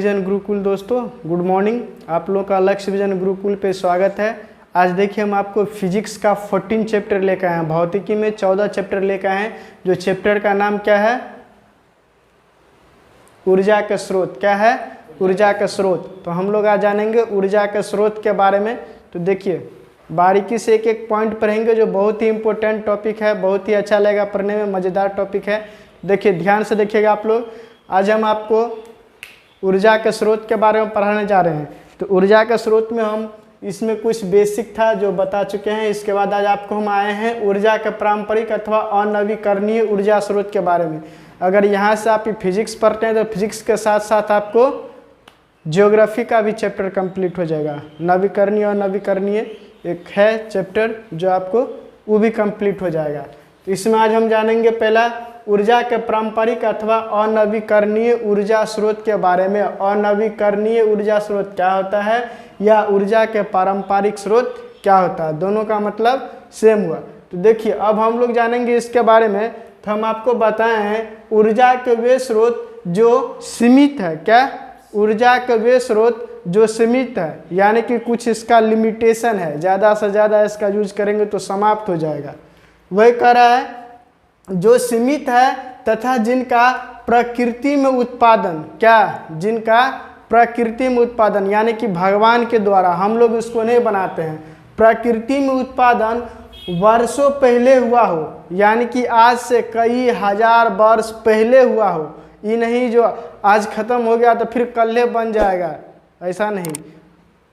Vision Gurukul दोस्तों, good morning. आप लोगों का लक्ष्य विजन गुरुकुल पे स्वागत है। आज देखिए हम आपको फिजिक्स का 14 चैप्टर लेकर आए हैं। भौतिकी में 14 चैप्टर लेकर आए हैं। जो चैप्टर का नाम क्या है? ऊर्जा के स्रोत। क्या है? ऊर्जा के स्रोत। तो हम लोग आज जानेंगे ऊर्जा के स्रोत के बारे में। तो देखिए बारीकी से एक एक पॉइंट पढ़ेंगे जो बहुत ही इंपॉर्टेंट टॉपिक है, बहुत ही अच्छा लगेगा पढ़ने में, मज़ेदार टॉपिक है। देखिए ध्यान से देखिएगा आप लोग। आज हम आपको ऊर्जा के स्रोत के बारे में पढ़ाने जा रहे हैं। तो ऊर्जा के स्रोत में हम इसमें कुछ बेसिक था जो बता चुके हैं। इसके बाद आज आपको हम आए हैं ऊर्जा के पारंपरिक अथवा अनवीकरणीय ऊर्जा स्रोत के बारे में। अगर यहाँ से आप फिजिक्स पढ़ते हैं तो फिजिक्स के साथ साथ आपको ज्योग्राफी का भी चैप्टर कंप्लीट हो जाएगा। नवीकरणीय और नवीकरणीय एक है चैप्टर जो आपको वो भी कंप्लीट हो जाएगा। तो इसमें आज हम जानेंगे पहला ऊर्जा के पारंपरिक अथवा अनवीकरणीय ऊर्जा स्रोत के बारे में। अनवीकरणीय ऊर्जा स्रोत क्या होता है या ऊर्जा के पारंपरिक स्रोत क्या होता है, दोनों का मतलब सेम हुआ। तो देखिए अब हम लोग जानेंगे इसके बारे में। तो हम आपको बताए हैं ऊर्जा के वे स्रोत जो सीमित है। क्या? ऊर्जा के वे स्रोत जो सीमित है, यानी कि कुछ इसका लिमिटेशन है, ज़्यादा से ज़्यादा इसका यूज करेंगे तो समाप्त हो जाएगा। वही कह रहा है जो सीमित है तथा जिनका प्रकृति में उत्पादन, क्या? जिनका प्रकृति में उत्पादन यानी कि भगवान के द्वारा, हम लोग इसको नहीं बनाते हैं, प्रकृति में उत्पादन वर्षों पहले हुआ हो, यानी कि आज से कई हजार वर्ष पहले हुआ हो। ये नहीं जो आज खत्म हो गया तो फिर कल बन जाएगा, ऐसा नहीं।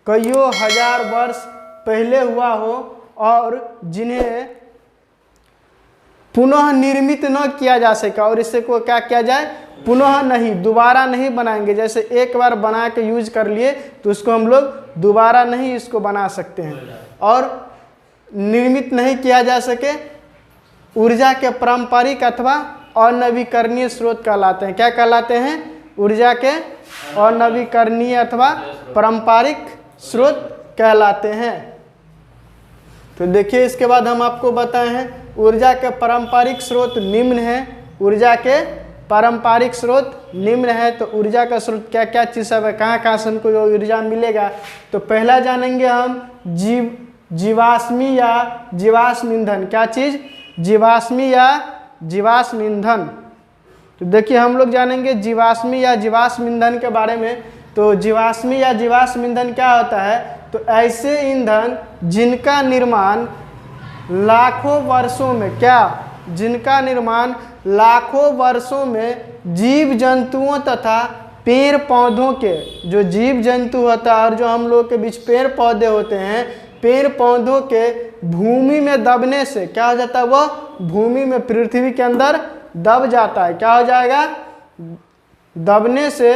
कईयों हजार वर्ष पहले हुआ हो और जिन्हें पुनः निर्मित न किया जा सका। और इससे को क्या किया जाए? पुनः नहीं, दोबारा नहीं बनाएंगे। जैसे एक बार बना के यूज कर लिए तो उसको हम लोग दोबारा नहीं इसको बना सकते हैं। और निर्मित नहीं किया जा सके ऊर्जा के पारंपरिक अथवा अनवीकरणीय स्रोत कहलाते हैं। क्या कहलाते हैं? ऊर्जा के अनवीकरणीय अथवा पारंपरिक स्रोत कहलाते हैं। तो देखिए इसके बाद हम आपको बताए हैं ऊर्जा के पारंपरिक स्रोत निम्न है। ऊर्जा के पारंपरिक स्रोत निम्न है। तो ऊर्जा का स्रोत क्या क्या चीज़ सब है, कहाँ कहाँ से हमको ऊर्जा मिलेगा? तो पहला जानेंगे हम जीवाश्मी या जीवाश्म ईंधन। क्या चीज़? जीवाश्मी या जीवाश्म ईंधन। तो देखिए हम लोग जानेंगे जीवाश्मी या जीवाश्म ईंधन के बारे में। तो जीवाश्मी या जीवाश्म ईंधन क्या होता है? तो ऐसे ईंधन जिनका निर्माण लाखों वर्षों में, क्या? जिनका निर्माण लाखों वर्षों में जीव जंतुओं तथा पेड़ पौधों के, जो जीव जंतु होता है और जो हम लोग के बीच पेड़ पौधे होते हैं, पेड़ पौधों के भूमि में दबने से क्या हो जाता है? वो भूमि में पृथ्वी के अंदर दब जाता है। क्या हो जाएगा? दबने से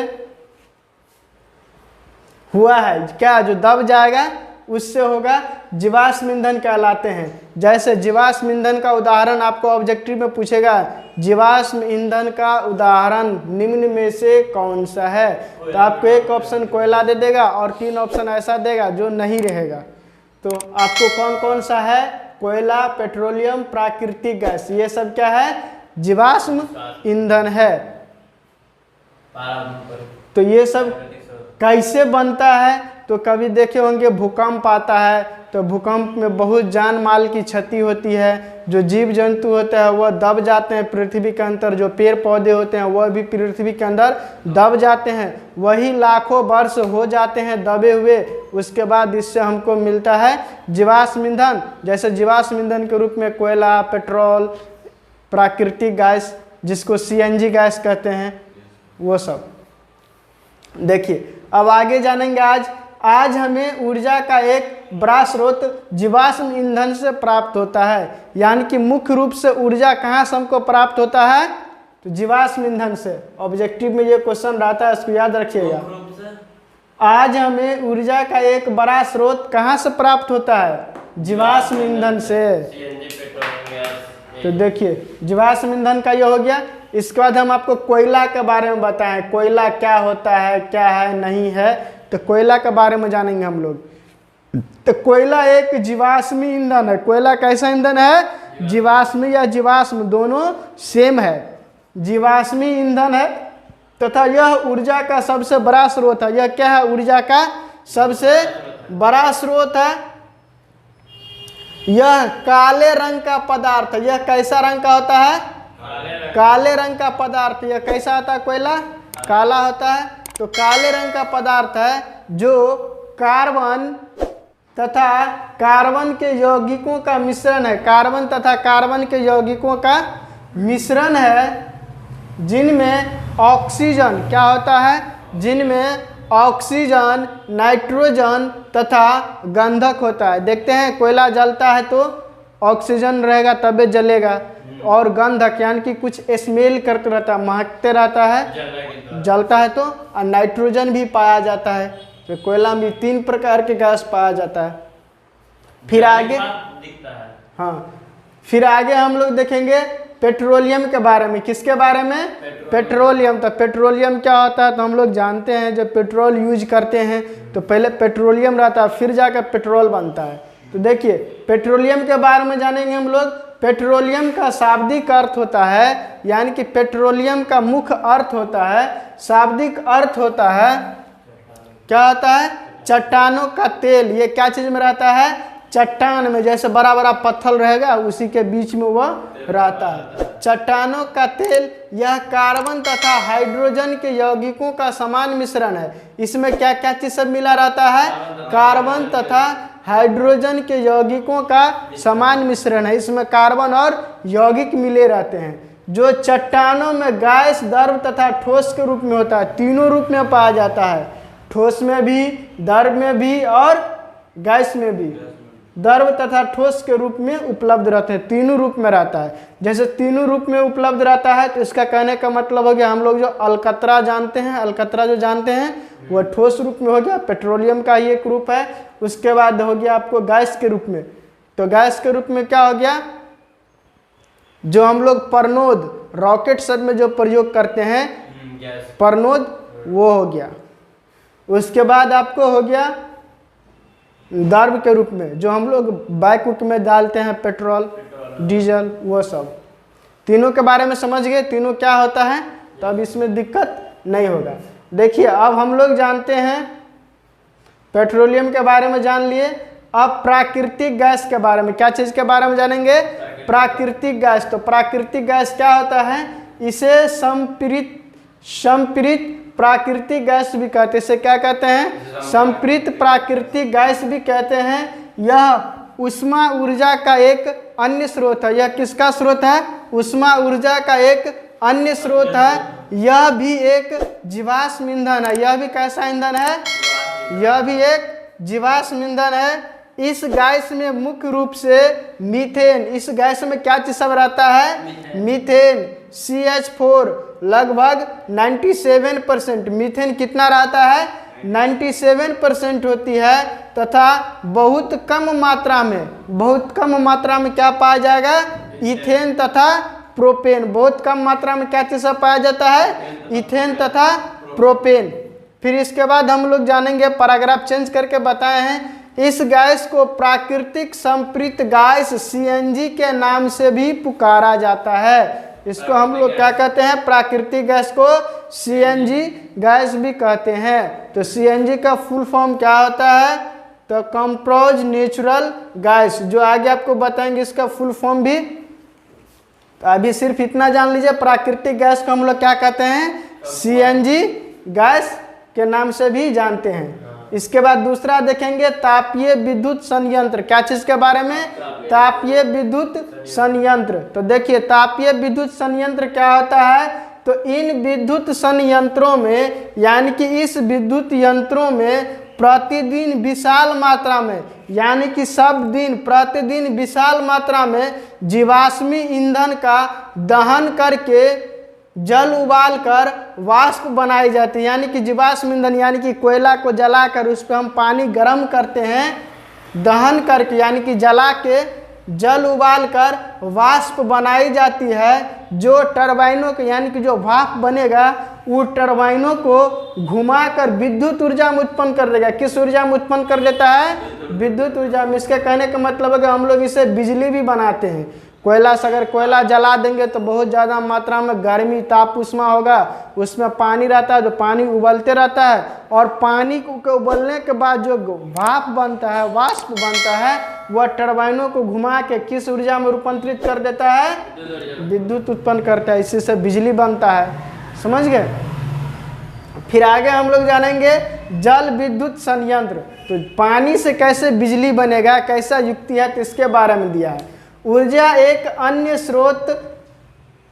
हुआ है क्या? जो दब जाएगा उससे होगा जीवाश्म ईंधन कहलाते हैं। जैसे जीवाश्म ईंधन का उदाहरण आपको ऑब्जेक्टिव में पूछेगा, जीवाश्म ईंधन का उदाहरण निम्न में से कौन सा है? तो आपको एक ऑप्शन कोयला दे देगा और 3 ऑप्शन ऐसा देगा जो नहीं रहेगा। तो आपको कौन कौन सा है? कोयला, पेट्रोलियम, प्राकृतिक गैस, ये सब क्या है? जीवाश्म ईंधन है। तो ये सब कैसे बनता है? तो कभी देखे होंगे भूकंप आता है तो भूकंप में बहुत जान माल की क्षति होती है। जो जीव जंतु होते हैं वह दब जाते हैं पृथ्वी के अंदर, जो पेड़ पौधे होते हैं वह भी पृथ्वी के अंदर दब जाते हैं। वही लाखों वर्ष हो जाते हैं दबे हुए। उसके बाद इससे हमको मिलता है जीवाश्म ईंधन। जैसे जीवाश्म ईंधन के रूप में कोयला, पेट्रोल, प्राकृतिक गैस जिसको CNG गैस कहते हैं, वो सब। देखिए अब आगे जानेंगे। आज हमें ऊर्जा का एक बड़ा स्रोत जीवाश्म ईंधन से प्राप्त होता है। यानी कि मुख्य रूप से ऊर्जा कहाँ से हमको प्राप्त होता है? तो जीवाश्म ईंधन से। ऑब्जेक्टिव में ये क्वेश्चन रहता है, इसको याद रखिएगा। आज हमें ऊर्जा का एक बड़ा स्रोत कहाँ से प्राप्त होता है? जीवाश्म ईंधन से। तो देखिए जीवाश्म ईंधन का ये हो गया। इसके बाद हम आपको कोयला के बारे में बताएं, कोयला क्या होता है, क्या है, नहीं है। तो कोयला के बारे में जानेंगे हम लोग। तो कोयला एक जीवाश्मी ईंधन है। कोयला कैसा ईंधन है? जीवाश्मी या जीवाश्म, दोनों सेम है। जीवाश्मी ईंधन है तथा यह ऊर्जा का सबसे बड़ा स्रोत है। यह क्या है? ऊर्जा का सबसे बड़ा स्रोत है। यह काले रंग का पदार्थ है। यह कैसा रंग का होता है? काले रंग का पदार्थ। यह कैसा होता है? कोयला काला होता है। तो काले रंग का पदार्थ है जो कार्बन तथा कार्बन के यौगिकों का मिश्रण है। कार्बन तथा कार्बन के यौगिकों का मिश्रण है, जिनमें ऑक्सीजन क्या होता है? जिनमें ऑक्सीजन, नाइट्रोजन तथा गंधक होता है। देखते हैं कोयला जलता है तो ऑक्सीजन रहेगा तबे जलेगा, और गंधक यानी कि कुछ स्मेल करते रहता है, महकते रहता है, जलता है तो, और नाइट्रोजन भी पाया जाता है। तो कोयला में 3 प्रकार के गैस पाया जाता है। फिर आगे हाँ, फिर आगे हम लोग देखेंगे पेट्रोलियम के बारे में। किसके बारे में? पेट्रोलियम। तो पेट्रोलियम क्या होता है? तो हम लोग जानते हैं जब पेट्रोल यूज करते हैं तो पहले पेट्रोलियम रहता है, फिर जाकर पेट्रोल बनता है। तो देखिए पेट्रोलियम के बारे में जानेंगे हम लोग। पेट्रोलियम का शाब्दिक अर्थ होता है, यानी कि पेट्रोलियम का मुख्य अर्थ होता है, शाब्दिक अर्थ होता है, क्या होता है? चट्टानों का तेल। ये क्या चीज में रहता है? चट्टान में। जैसे बड़ा बड़ा पत्थर रहेगा उसी के बीच में वह रहता है। चट्टानों का तेल यह कार्बन तथा हाइड्रोजन के यौगिकों का समान मिश्रण है। इसमें क्या क्या चीज सब मिला रहता है? कार्बन तथा हाइड्रोजन के यौगिकों का समान मिश्रण है। इसमें कार्बन और यौगिक मिले रहते हैं, जो चट्टानों में गैस, द्रव तथा ठोस के रूप में होता है। तीनों रूप में पाया जाता है, ठोस में भी, द्रव में भी और गैस में भी। द्रव तथा ठोस के रूप में उपलब्ध रहते हैं, तीनों रूप में रहता है। जैसे तीनों रूप में उपलब्ध रहता है तो इसका कहने का मतलब हो गया, हम लोग जो अलकतरा जानते हैं, अलकतरा जो जानते हैं वह ठोस रूप में हो गया, पेट्रोलियम का ही एक रूप है। उसके बाद हो गया आपको गैस के रूप में। तो गैस के रूप में क्या हो गया? जो हम लोग परनोद, रॉकेट सब में जो प्रयोग करते हैं, परनोद, वो हो गया। उसके बाद आपको हो गया द्रव के रूप में, जो हम लोग बाइक उक में डालते हैं, पेट्रोल, डीजल, वो सब। तीनों के बारे में समझ गए तीनों क्या होता है, तो अब इसमें दिक्कत नहीं होगा। देखिए अब हम लोग जानते हैं पेट्रोलियम के बारे में जान लिए। अब प्राकृतिक गैस के बारे में, क्या चीज़ के बारे में जानेंगे? प्राकृतिक गैस। तो प्राकृतिक गैस क्या होता है? इसे संपीड़ित प्राकृतिक गैस भी कहते हैं। इसे क्या कहते हैं? संपीड़ित प्राकृतिक गैस भी कहते हैं। यह ऊष्मा ऊर्जा का एक अन्य स्रोत है। यह किसका स्रोत है? ऊष्मा ऊर्जा का एक अन्य स्रोत है। यह भी एक जीवाश्म ईंधन है। यह भी कैसा ईंधन है? यह भी एक जीवाश्म ईंधन है। इस गैस में मुख्य रूप से मीथेन, इस गैस में क्या चीज सब रहता है? मीथेन, CH4 लगभग 97%। मीथेन कितना रहता है? 97% होती है। तथा बहुत कम मात्रा में क्या पाया जाएगा? इथेन तथा प्रोपेन। बहुत कम मात्रा में क्या चीज सब पाया जाता है? इथेन तथा प्रोपेन। फिर इसके बाद हम लोग जानेंगे, पैराग्राफ चेंज करके बताए हैं, इस गैस को प्राकृतिक संपृक्त गैस CNG के नाम से भी पुकारा जाता है। इसको हम लोग क्या कहते हैं? प्राकृतिक गैस को CNG गैस भी कहते हैं। तो CNG का फुल फॉर्म क्या होता है? तो कंप्रोज नेचुरल गैस, जो आगे आपको बताएंगे इसका फुल फॉर्म भी। तो अभी सिर्फ इतना जान लीजिए, प्राकृतिक गैस को हम लोग क्या कहते हैं? CNG गैस के नाम से भी जानते हैं। इसके बाद दूसरा देखेंगे, तापीय विद्युत संयंत्र। क्या चीज के बारे में? तापीय विद्युत संयंत्र। तो देखिए तापीय विद्युत संयंत्र क्या होता है? तो इन विद्युत संयंत्रों में, यानी कि इस विद्युत यंत्रों में प्रतिदिन विशाल मात्रा में, यानी कि सब दिन प्रतिदिन विशाल मात्रा में जीवाश्मी ईंधन का दहन करके जल उबाल कर वाष्प बनाई जाती है। यानी कि जीवाश्म ईंधन यानी कि कोयला को जलाकर उस पर हम पानी गर्म करते हैं, दहन करके यानी कि जला के जल उबाल कर वाष्प बनाई जाती है, जो टरबाइनों के यानी कि जो भाप बनेगा वो टरबाइनों को घुमाकर विद्युत ऊर्जा में उत्पन्न कर देगा। किस ऊर्जा में उत्पन्न कर देता है? विद्युत ऊर्जा में। इसके कहने का मतलब है कि हम लोग इसे बिजली भी बनाते हैं। कोयला से अगर कोयला जला देंगे तो बहुत ज़्यादा मात्रा में गर्मी ताप उष्मा होगा, उसमें पानी रहता है, जो पानी उबलते रहता है, और पानी को उबलने के बाद जो भाप बनता है, वाष्प बनता है, वह टरबाइनों को घुमा के किस ऊर्जा में रूपांतरित कर देता है? विद्युत उत्पन्न करता है। इसी से बिजली बनता है। समझ गए? फिर आगे हम लोग जानेंगे जल विद्युत संयंत्र। तो पानी से कैसे बिजली बनेगा, कैसा युक्ति है, तो इसके बारे में दिया है। ऊर्जा एक अन्य स्रोत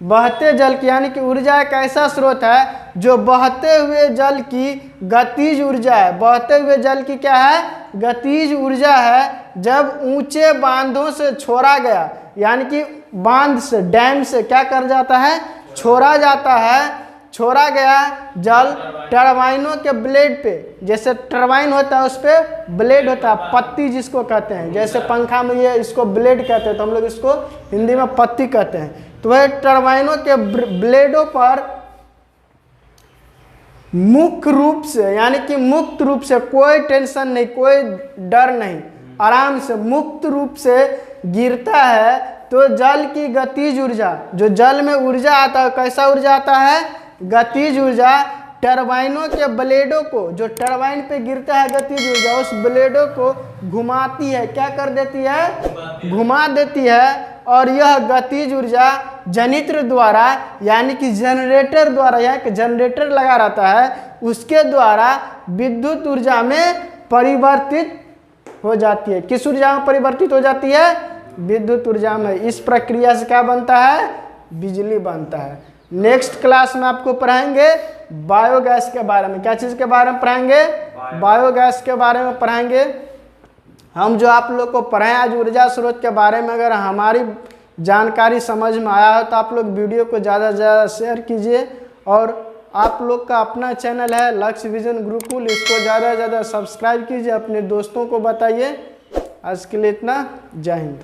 बहते जल की, यानी कि ऊर्जा एक ऐसा स्रोत है जो बहते हुए जल की गतिज ऊर्जा है। बहते हुए जल की क्या है? गतिज ऊर्जा है। जब ऊंचे बांधों से छोड़ा गया, यानी कि बांध से, डैम से क्या कर जाता है? छोड़ा जाता है। छोड़ा गया जल टरबाइनों के ब्लेड पे, जैसे टरबाइन होता है उस पर ब्लेड होता है, पत्ती जिसको कहते हैं। जैसे पंखा में ये इसको ब्लेड कहते हैं, तो हम लोग इसको हिंदी में पत्ती कहते हैं। तो वह टरबाइनों के ब्लेडों पर मुख्य रूप से, यानी कि मुक्त रूप से, कोई टेंशन नहीं, कोई डर नहीं, आराम से मुक्त रूप से गिरता है। तो जल की गतिज ऊर्जा, जो जल में ऊर्जा आता है, कैसा ऊर्जा आता है? गतिज ऊर्जा टरबाइनों के ब्लेडों को, जो टरबाइन पे गिरता है गतिज ऊर्जा, उस ब्लेडों को घुमाती है। क्या कर देती है? घुमा देती है। और यह गतिज ऊर्जा जनित्र द्वारा, यानी कि जनरेटर द्वारा, यहाँ एक जनरेटर लगा रहता है, उसके द्वारा विद्युत ऊर्जा में परिवर्तित हो जाती है। किस ऊर्जा में परिवर्तित हो जाती है? विद्युत ऊर्जा में। इस प्रक्रिया से क्या बनता है? बिजली बनता है। नेक्स्ट क्लास में आपको पढ़ाएंगे बायोगैस के बारे में। क्या चीज़ के बारे में पढ़ाएंगे? बायोगैस के बारे में पढ़ाएंगे। हम जो आप लोग को पढ़ाएं आज ऊर्जा स्रोत के बारे में, अगर हमारी जानकारी समझ में आया हो तो आप लोग वीडियो को ज़्यादा से ज़्यादा शेयर कीजिए। और आप लोग का अपना चैनल है लक्ष्य विजन गुरुकुल, इसको ज़्यादा से ज़्यादा सब्सक्राइब कीजिए, अपने दोस्तों को बताइए। आज के लिए इतना। जय हिंद।